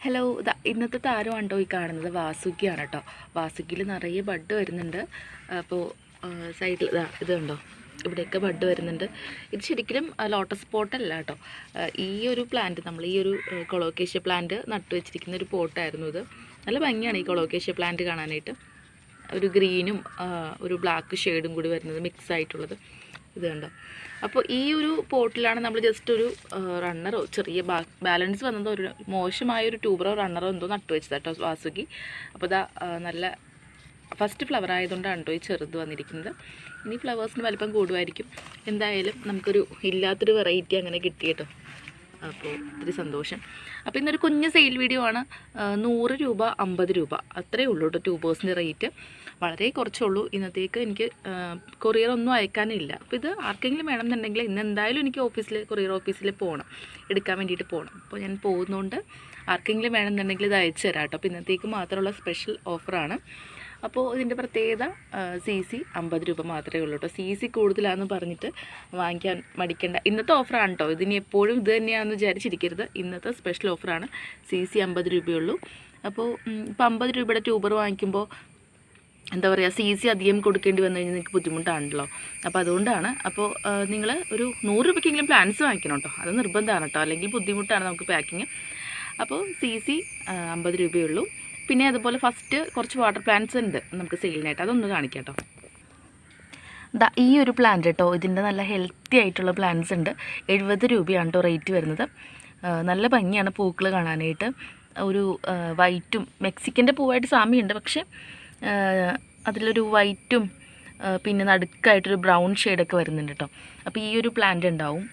Hello, ഇന്നത്തെ താരമാണ് കേട്ടോ ഈ കാണുന്നത്. വാസുകിയാണ് കേട്ടോ. വാസുകിയിൽ നിറയെ ബഡ് വരുന്നുണ്ട്. അപ്പോൾ സൈഡിൽ ഇത് കണ്ടോ, ഇവിടെയൊക്കെ ബഡ് വരുന്നുണ്ട്. ഇത് ശരിക്കും ലോട്ടസ് പോട്ടല്ല കേട്ടോ. ഈ ഒരു പ്ലാന്റ്, നമ്മൾ ഈ ഒരു കൊളോക്കേഷ്യ പ്ലാന്റ് നട്ടു വെച്ചിരിക്കുന്ന ഒരു പോട്ടായിരുന്നു ഇത്. നല്ല ഭംഗിയാണ് ഈ കൊളോക്കേഷ്യ പ്ലാന്റ് കാണാനായിട്ട്. ഒരു ഗ്രീനും ഒരു ബ്ലാക്ക് ഷെയ്ഡും കൂടി വരുന്നത്, മിക്സ് ആയിട്ടുള്ളത്. ഇത് കണ്ടോ. അപ്പോൾ ഈ ഒരു പോട്ടിലാണ് നമ്മൾ ജസ്റ്റ് ഒരു റണ്ണറോ ചെറിയ ബാലൻസ് വന്നതോ ഒരു മോശമായൊരു ട്യൂബറോ റണ്ണറോ എന്തോ നട്ടു വെച്ചത് കേട്ടോ വാസുകി. അപ്പോൾ ഇതാ നല്ല ഫസ്റ്റ് ഫ്ലവർ ആയതുകൊണ്ടാണ് കേട്ടോ ഈ ചെറുത് വന്നിരിക്കുന്നത്. ഇനി ഫ്ലവേഴ്സിന് വലിപ്പം കൂടുമായിരിക്കും. എന്തായാലും നമുക്കൊരു ഇല്ലാത്തൊരു വെറൈറ്റി അങ്ങനെ കിട്ടി കേട്ടോ. അപ്പോൾ ഒത്തിരി സന്തോഷം. അപ്പോൾ ഇന്നൊരു കുഞ്ഞ് സെയിൽ വീഡിയോ ആണ്. 100 രൂപ 50 രൂപ അത്രയേ ഉള്ളൂ കേട്ടോ ട്യൂബേഴ്സിൻ്റെ റേറ്റ്. വളരെ കുറച്ചുള്ളൂ. ഇന്നത്തേക്ക് എനിക്ക് കൊറിയർ ഒന്നും അയക്കാനില്ല. അപ്പോൾ ഇത് ആർക്കെങ്കിലും വേണമെന്നുണ്ടെങ്കിൽ ഇന്ന് എന്തായാലും എനിക്ക് കൊറിയർ ഓഫീസിൽ പോകണം, എടുക്കാൻ വേണ്ടിയിട്ട് പോകണം. അപ്പോൾ ഞാൻ പോകുന്നതുകൊണ്ട് ആർക്കെങ്കിലും വേണമെന്നുണ്ടെങ്കിൽ ഇത് അയച്ചു തരാം കേട്ടോ. അപ്പോൾ ഇന്നത്തേക്ക് മാത്രമുള്ള സ്പെഷ്യൽ ഓഫറാണ്. അപ്പോൾ ഇതിൻ്റെ പ്രത്യേകത CC 50 രൂപ മാത്രമേ ഉള്ളൂ കേട്ടോ. CC കൂടുതലാണെന്ന് പറഞ്ഞിട്ട് വാങ്ങിക്കാൻ മടിക്കേണ്ട. ഇന്നത്തെ ഓഫറാണ് കേട്ടോ. ഇതിന് എപ്പോഴും ഇത് തന്നെയാണെന്ന് വിചാരിച്ചിരിക്കരുത്. ഇന്നത്തെ സ്പെഷ്യൽ ഓഫറാണ്. CC 50 രൂപയുള്ളൂ. അപ്പോൾ ഇപ്പോൾ 50 രൂപയുടെ ട്യൂബർ വാങ്ങിക്കുമ്പോൾ എന്താ പറയുക, CC അധികം കൊടുക്കേണ്ടി വന്നു കഴിഞ്ഞാൽ നിങ്ങൾക്ക് ബുദ്ധിമുട്ടാണല്ലോ. അപ്പോൾ അതുകൊണ്ടാണ്. അപ്പോൾ നിങ്ങൾ ഒരു 100 രൂപയ്ക്കെങ്കിലും പ്ലാന്റ്സ് വാങ്ങിക്കണം കേട്ടോ. അത് നിർബന്ധമാണ് കേട്ടോ, അല്ലെങ്കിൽ ബുദ്ധിമുട്ടാണ് നമുക്ക് പാക്കിങ്. അപ്പോൾ CC 50 രൂപയുള്ളൂ. പിന്നെ അതുപോലെ ഫസ്റ്റ് കുറച്ച് വാട്ടർ പ്ലാന്റ്സ് ഉണ്ട് നമുക്ക് സെയിലിനായിട്ട്, അതൊന്ന് കാണിക്കാം കേട്ടോ. ഈ ഒരു പ്ലാന്റ് കേട്ടോ, ഇതിൻ്റെ നല്ല ഹെൽത്തി ആയിട്ടുള്ള പ്ലാന്റ്സ് ഉണ്ട്. 70 രൂപയാണ് കേട്ടോ റേറ്റ് വരുന്നത്. നല്ല ഭംഗിയാണ് പൂക്കൾ കാണാനായിട്ട്. ഒരു വൈറ്റും മെക്സിക്കൻ്റെ പൂവായിട്ട് സാമ്യമുണ്ട്, പക്ഷേ അതിലൊരു വൈറ്റും പിന്നെ നടുക്കായിട്ടൊരു ബ്രൗൺ ഷെയ്ഡൊക്കെ വരുന്നുണ്ട് കേട്ടോ. അപ്പോൾ ഈ ഒരു പ്ലാന്റ് ഉണ്ടാവും.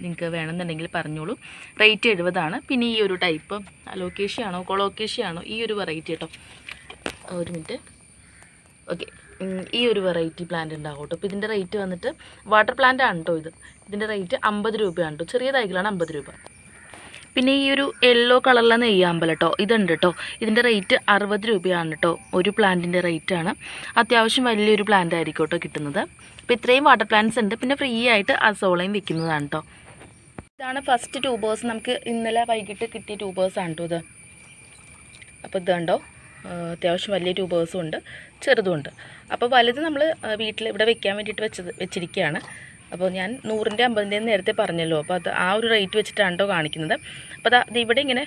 നിങ്ങൾക്ക് വേണമെന്നുണ്ടെങ്കിൽ പറഞ്ഞോളൂ. റേറ്റ് 70 പിന്നെ ഈ ഒരു ടൈപ്പ് അലോക്കേഷ്യ ആണോ കൊളോക്കേഷ്യ ആണോ ഈ ഒരു വെറൈറ്റി കേട്ടോ. ഒരു മിനിറ്റ്. ഓക്കെ, ഈ ഒരു വെറൈറ്റി പ്ലാന്റ് ഉണ്ടാവും കേട്ടോ. അപ്പോൾ ഇതിൻ്റെ റേറ്റ് വന്നിട്ട് വാട്ടർ പ്ലാന്റ് ആണ് കേട്ടോ ഇത്. ഇതിൻ്റെ റേറ്റ് 50 രൂപയാണ് കേട്ടോ. ചെറിയ തൈകളാണ് 50 രൂപ. പിന്നെ ഈ ഒരു യെല്ലോ കളറിലെ നെയ്യാമ്പൽ കേട്ടോ, ഇതുണ്ട് കേട്ടോ. ഇതിൻ്റെ റേറ്റ് 60 രൂപയാണ് കേട്ടോ. ഒരു പ്ലാന്റിൻ്റെ റേറ്റാണ്. അത്യാവശ്യം വലിയൊരു പ്ലാന്റ് ആയിരിക്കും കേട്ടോ കിട്ടുന്നത്. അപ്പോൾ ഇത്രയും വാട്ടർ പ്ലാന്റ്സ് ഉണ്ട്. പിന്നെ ഫ്രീ ആയിട്ട് അസോളയും വിൽക്കുന്നതാണ് കേട്ടോ. ഇതാണ് ഫസ്റ്റ് ട്യൂബേഴ്സ്. നമുക്ക് ഇന്നലെ വൈകിട്ട് കിട്ടിയ ട്യൂബേഴ്സാണ് കേട്ടോ ഇത്. അപ്പോൾ ഇത് കണ്ടോ, അത്യാവശ്യം വലിയ ട്യൂബേഴ്സും ഉണ്ട്, ചെറുതും ഉണ്ട്. അപ്പോൾ വലുത് നമ്മൾ വീട്ടിൽ ഇവിടെ വെക്കാൻ വേണ്ടിയിട്ട് വെച്ചിരിക്കുകയാണ്. അപ്പോൾ ഞാൻ 100ൻ്റെ 50ൻ്റെ നേരത്തെ പറഞ്ഞല്ലോ. അപ്പോൾ അത് ആ ഒരു റേറ്റ് വെച്ചിട്ടാണ് കേട്ടോ കാണിക്കുന്നത്. അപ്പോൾ അത് ഇവിടെ ഇങ്ങനെ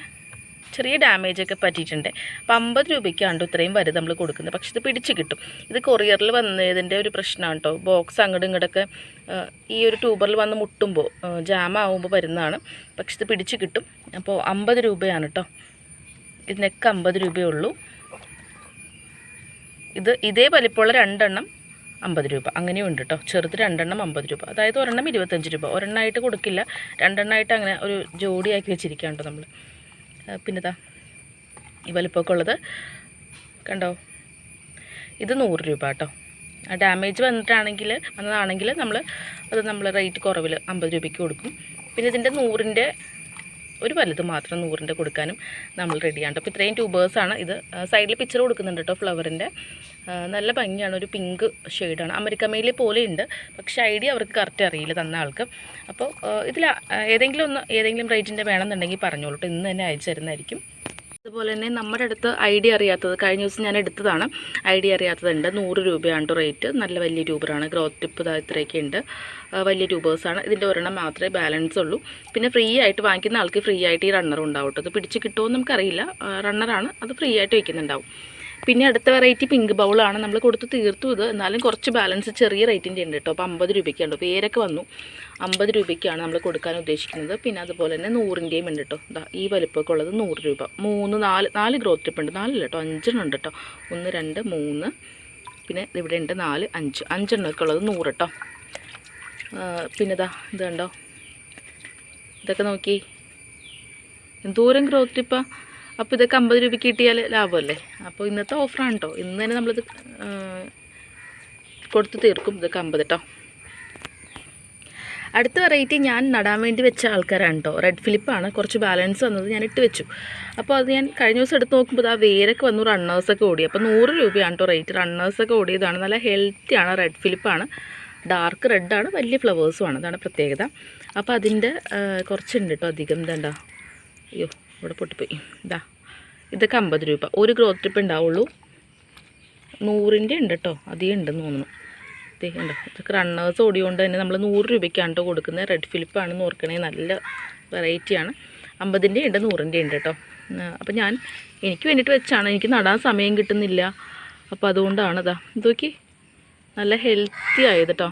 ചെറിയ ഡാമേജൊക്കെ പറ്റിയിട്ടുണ്ട്. അപ്പോൾ 50 രൂപയ്ക്കാണ് കേട്ടോ ഇത്രയും വലുത് നമ്മൾ കൊടുക്കുന്നത്. പക്ഷെ ഇത് പിടിച്ച് കിട്ടും. ഇത് കൊറിയറിൽ വന്നതിൻ്റെ ഒരു പ്രശ്നമാണ് കേട്ടോ. ബോക്സ് അങ്ങോട്ടും ഇങ്ങോട്ടൊക്കെ ഈ ഒരു ട്യൂബറിൽ വന്ന് മുട്ടുമ്പോൾ ജാം ആവുമ്പോൾ വരുന്നതാണ്. പക്ഷെ ഇത് പിടിച്ച് കിട്ടും. അപ്പോൾ 50 രൂപയാണ് കേട്ടോ. ഇതിനൊക്കെ 50 രൂപയേ ഉള്ളൂ. ഇതേ വലിപ്പമുള്ള 2 എണ്ണം 50 രൂപ അങ്ങനെയും ഉണ്ട് കേട്ടോ. ചെറുത് 2 എണ്ണം 50 രൂപ. അതായത് ഒരെണ്ണം 25 രൂപ. ഒരെണ്ണമായിട്ട് കൊടുക്കില്ല, 2 എണ്ണമായിട്ട് അങ്ങനെ ഒരു ജോഡിയാക്കി വെച്ചിരിക്കുകയാണ് കേട്ടോ നമ്മൾ. പിന്നെ ഈ വലിപ്പമൊക്കെ ഉള്ളത് കണ്ടോ, ഇത് 100 രൂപ കേട്ടോ. ഡാമേജ് വന്നതാണെങ്കിൽ നമ്മൾ റേറ്റ് കുറവിൽ 50 രൂപയ്ക്ക് കൊടുക്കും. പിന്നെ ഇതിൻ്റെ 100ൻ്റെ ഒരു വലുത് മാത്രം 100ൻ്റെ കൊടുക്കാനും നമ്മൾ റെഡിയാണ് കേട്ടോ. അപ്പോൾ ഇത്രയും ട്യൂബേഴ്സാണ് ഇത്. സൈഡിൽ പിക്ചർ കൊടുക്കുന്നുണ്ട് കേട്ടോ ഫ്ലവറിൻ്റെ. നല്ല ഭംഗിയാണ്. ഒരു പിങ്ക് ഷെയ്ഡാണ്. അമേരിക്കമേലി പോലെ ഉണ്ട്, പക്ഷേ ഐഡിയ അവർക്ക് കറക്റ്റ് അറിയില്ല തന്ന ആൾക്ക്. അപ്പോൾ ഇതിൽ ഏതെങ്കിലും റേറ്റിൻ്റെ വേണമെന്നുണ്ടെങ്കിൽ പറഞ്ഞോളൂ കേട്ടോ. ഇന്ന് തന്നെ അയച്ചു തരുന്നതായിരിക്കും. അതുപോലെ തന്നെ നമ്മുടെ അടുത്ത് ഐഡിയ അറിയാത്തത്, കഴിഞ്ഞ ദിവസം ഞാൻ എടുത്തതാണ്, ഐഡിയ അറിയാത്തതുണ്ട്. 100 രൂപയാണ് കേട്ടോ റേറ്റ്. നല്ല വലിയ ട്യൂബറാണ്. ഗ്രോത്ത് ടിപ്പ് ഇത്രയൊക്കെ ഉണ്ട്. വലിയ ട്യൂബേഴ്സാണ്. ഇതിൻ്റെ ഒരെണ്ണം മാത്രമേ ബാലൻസ് ഉള്ളൂ. പിന്നെ ഫ്രീ ആയിട്ട് വാങ്ങിക്കുന്ന ആൾക്ക് ഫ്രീ ആയിട്ട് ഈ റണ്ണർ ഉണ്ടാവും കേട്ടോ. അത് പിടിച്ച് കിട്ടുമോ എന്ന് നമുക്കറിയില്ല. റണ്ണറാണ്, അത് ഫ്രീ ആയിട്ട് വയ്ക്കുന്നുണ്ടാവും. പിന്നെ അടുത്ത വെറൈറ്റി പിങ്ക് ബൗളാണ്. നമ്മൾ കൊടുത്ത് തീർത്തു ഇത്. എന്നാലും കുറച്ച് ബാലൻസ് ചെറിയ റേറ്റിൻ്റെ ഉണ്ട് കേട്ടോ. അപ്പോൾ 50 രൂപയ്ക്കുണ്ട്. പേരൊക്കെ വന്നു. 50 രൂപയ്ക്കാണ് നമ്മൾ കൊടുക്കാൻ ഉദ്ദേശിക്കുന്നത്. പിന്നെ അതുപോലെ തന്നെ 100ൻ്റെയും ഉണ്ട് കേട്ടോ. ഈ വലിപ്പമൊക്കെ ഉള്ളത് 100 രൂപ. 4 ഗ്രോത്ത് ടിപ്പ് ഉണ്ട്. 4 കേട്ടോ, 5 ഉണ്ട് കേട്ടോ. 1 2 3 പിന്നെ ഇവിടെ ഉണ്ട് 4 5 5 ഉള്ളത് 100 കേട്ടോ. പിന്നെ ഇത് കണ്ടോ, ഇതൊക്കെ നോക്കി എന്തോരം ഗ്രോത്ത് ടിപ്പാ. അപ്പോൾ ഇതൊക്കെ 50 രൂപയ്ക്ക് കിട്ടിയാൽ ലാഭമല്ലേ. അപ്പോൾ ഇന്നത്തെ ഓഫറാണ് കേട്ടോ. ഇന്ന് തന്നെ നമ്മളിത് കൊടുത്ത് തീർക്കും. ഇതൊക്കെ 50 കേട്ടോ. അടുത്ത വെറൈറ്റി ഞാൻ നടാൻ വേണ്ടി വെച്ച ആൾക്കാരാണ് കേട്ടോ. റെഡ് ഫിലിപ്പാണ്. കുറച്ച് ബാലൻസ് വന്നത് ഞാൻ ഇട്ട് വെച്ചു. അപ്പോൾ അത് ഞാൻ കഴിഞ്ഞ ദിവസം എടുത്ത് നോക്കുമ്പോൾ വേരൊക്കെ വന്നു, റണ്ണേഴ്സൊക്കെ ഓടി. അപ്പോൾ 100 രൂപയാണ് കേട്ടോ റേറ്റ്. റണ്ണേഴ്സൊക്കെ ഓടിയതാണ്. നല്ല ഹെൽത്തിയാണ്. റെഡ് ഫിലിപ്പാണ്. ഡാർക്ക് റെഡാണ്. വലിയ ഫ്ലവേഴ്സുമാണ്. അതാണ് പ്രത്യേകത. അപ്പോൾ അതിൻ്റെ കുറച്ചുണ്ട് കേട്ടോ അധികം. ഇതുണ്ടോ, അയ്യോ ഇവിടെ പൊട്ടിപ്പോയി. ഇതാ ഇതൊക്കെ 50 രൂപ. ഒരു ഗ്രോത്ത് ടിപ്പ് ഉണ്ടാവുള്ളൂ. 100ൻ്റെ ഉണ്ട് കേട്ടോ, അധികം ഉണ്ടെന്ന് തോന്നുന്നു. ഇതേ ഉണ്ട്, ഇതൊക്കെ റണ്ണേഴ്സ് ഓടിയോണ്ട് തന്നെ നമ്മൾ 100 രൂപയ്ക്കാണ് കേട്ടോ കൊടുക്കുന്നത്. റെഡ് ഫിലിപ്പാണെന്ന് ഓർക്കണേ, നല്ല വെറൈറ്റിയാണ്. 50ൻ്റെ ഉണ്ട്, 100ൻ്റെ ഉണ്ട് കേട്ടോ. അപ്പോൾ എനിക്ക് വേണ്ടിയിട്ട് വെച്ചാണ്, എനിക്ക് നടാൻ സമയം കിട്ടുന്നില്ല. അപ്പോൾ അതുകൊണ്ടാണ്. ഇതാ ഇത് നോക്കി, നല്ല ഹെൽത്തി ആയത് കേട്ടോ.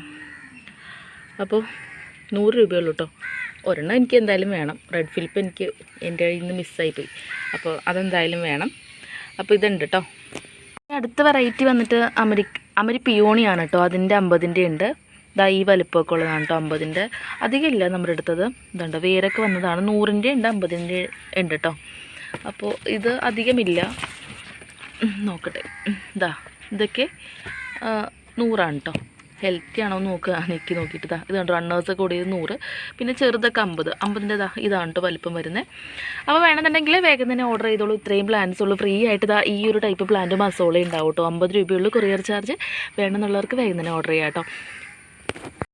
അപ്പോൾ 100 രൂപയുള്ളൂ കേട്ടോ. ഒരെണ്ണം എനിക്ക് എന്തായാലും വേണം. റെഡ് ഫിലിപ്പ് എനിക്ക് എൻ്റെ കയ്യിൽ നിന്ന് മിസ്സായിപ്പോയി, അപ്പോൾ അതെന്തായാലും വേണം. അപ്പോൾ ഇതുണ്ട് കേട്ടോ. അടുത്ത വെറൈറ്റി വന്നിട്ട് അമരി പിയോണിയാണ് കേട്ടോ. അതിൻ്റെ 50ൻ്റെ ഉണ്ട്. ഇതാ ഈ വലുപ്പമൊക്കെ ഉള്ളതാണ് കേട്ടോ. 50ൻ്റെ അധികം ഇല്ല നമ്മുടെ അടുത്തത്. ഇതുണ്ട്, വേരൊക്കെ വന്നതാണ്. 100ൻ്റെ ഉണ്ട്, 50ൻ്റെ ഉണ്ട് കേട്ടോ. അപ്പോൾ ഇത് അധികമില്ല, നോക്കട്ടെ. ഇതാ ഇതൊക്കെ 100 കേട്ടോ. ഹെൽത്തി ആണോ എന്ന് നോക്കുക, നെക്കി നോക്കിയിട്ട്. ഇതാ ഇതുണ്ട്, റണ്ണേഴ്സൊക്കെ കൂടിയത് 100, പിന്നെ ചെറുതൊക്കെ 50. ഇതാണ് കേട്ടോ വലിപ്പം വരുന്നത്. അപ്പോൾ വേണമെന്നുണ്ടെങ്കിൽ വേഗം തന്നെ ഓർഡർ ചെയ്തോളൂ. ഇത്രയും പ്ലാന്റ്സ് ഉള്ളൂ. ഫ്രീ ആയിട്ട് ഇതാ ഈ ഒരു ടൈപ്പ് പ്ലാന്റ് മസോള ഉണ്ടാവും കേട്ടോ. 50 രൂപയുള്ളൂ കൊറിയർ ചാർജ്. വേണമെന്നുള്ളവർക്ക് വേഗം തന്നെ ഓർഡർ ചെയ്യാം കേട്ടോ.